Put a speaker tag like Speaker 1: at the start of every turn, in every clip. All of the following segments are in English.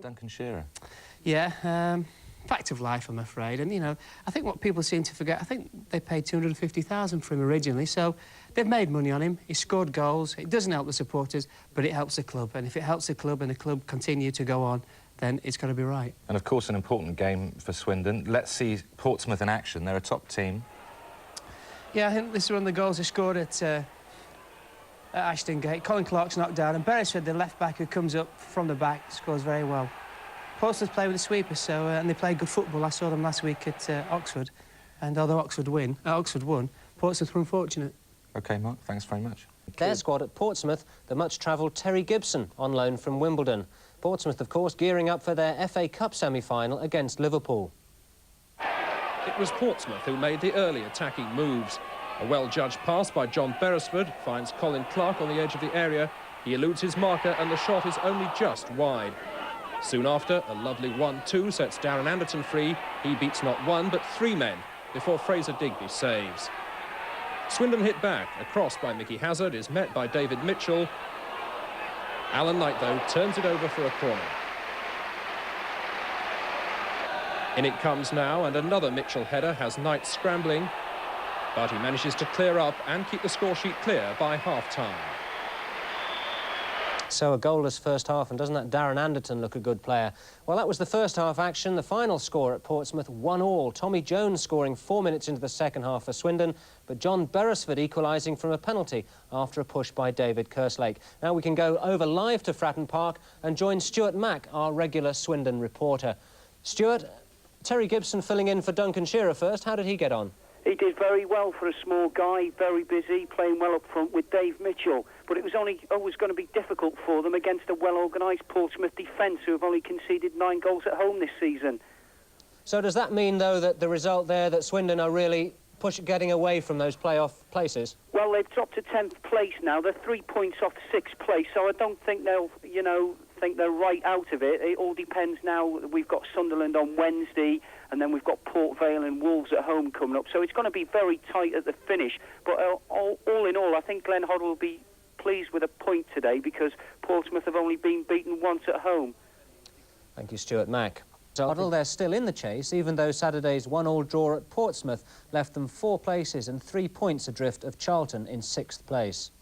Speaker 1: Duncan Shearer.
Speaker 2: Yeah, fact of life, I'm afraid. And, you know, I think what people seem to forget, I think they paid $250,000 for him originally, so they've made money on him. He scored goals. It doesn't help the supporters, but it helps the club. And if it helps the club and the club continue to go on, then it's got to be right. And,
Speaker 1: of course, an important game for Swindon. Let's see Portsmouth in action. They're a top team.
Speaker 2: Yeah, I think this is one of the goals they scored at Ashton Gate. Colin Clark's knocked down, and Beresford, the left-back who comes up from the back, scores very well. Portsmouth play with the sweepers, so and they play good football. I saw them last week at Oxford, and although Oxford won, Portsmouth were unfortunate.
Speaker 1: OK, Mark, thanks very much.
Speaker 3: Their squad at Portsmouth, the much-travelled Terry Gibson, on loan from Wimbledon. Portsmouth, of course, gearing up for their FA Cup semi-final against Liverpool.
Speaker 4: It was Portsmouth who made the early attacking moves. A well-judged pass by John Beresford finds Colin Clark on the edge of the area. He eludes his marker and the shot is only just wide. Soon after, a lovely 1-2 sets Darren Anderton free. He beats not one but three men before Fraser Digby saves. Swindon hit back. A cross by Mickey Hazard is met by David Mitchell. Alan Knight, though, turns it over for a corner. In it comes now, and another Mitchell header has Knight scrambling, but he manages to clear up and keep the score sheet clear by half-time.
Speaker 3: So a goalless first half, and doesn't that Darren Anderton look a good player? Well, that was the first half action. The final score at Portsmouth, 1-1. Tommy Jones scoring 4 minutes into the second half for Swindon, but John Beresford equalising from a penalty after a push by David Kerslake. Now we can go over live to Fratton Park and join Stuart Mack, our regular Swindon reporter. Stuart, Terry Gibson filling in for Duncan Shearer first. How did he get on?
Speaker 5: He did very well for a small guy, very busy, playing well up front with Dave Mitchell. But it was always going to be difficult for them against a well-organised Portsmouth defence who have only conceded 9 goals at home this season. So
Speaker 3: does that mean, though, that the result there, that Swindon are really getting away from those playoff places?
Speaker 5: Well, they've dropped to 10th place now. They're 3 points off 6th place, so I don't think they'll, think they're right out of it. It all depends now. We've got Sunderland on Wednesday, and then we've got Port Vale and Wolves at home coming up. So it's going to be very tight at the finish. But all in all, I think Glenn Hoddle will be pleased with a point today because Portsmouth have only been beaten once at home.
Speaker 3: Thank you, Stuart Mack. Hoddle, they're still in the chase, even though Saturday's 1-1 draw at Portsmouth left them 4 places and 3 points adrift of Charlton in 6th place.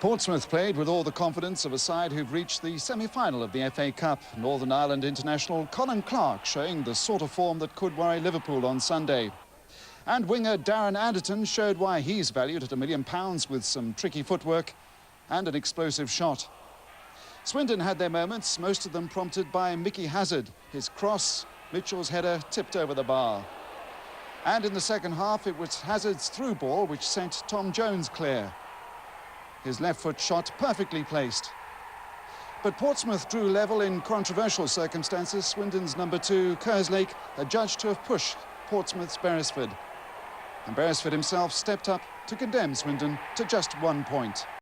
Speaker 6: Portsmouth played with all the confidence of a side who've reached the semi-final of the FA Cup. Northern Ireland international Colin Clark showing the sort of form that could worry Liverpool on Sunday. And winger Darren Anderton showed why he's valued at £1 million with some tricky footwork and an explosive shot. Swindon had their moments, most of them prompted by Mickey Hazard. His cross, Mitchell's header tipped over the bar. And in the second half, it was Hazard's through ball which sent Tom Jones clear. His left foot shot perfectly placed. But Portsmouth drew level in controversial circumstances. Swindon's number 2, Kerslake, adjudged to have pushed Portsmouth's Beresford. And Beresford himself stepped up to condemn Swindon to just 1 point.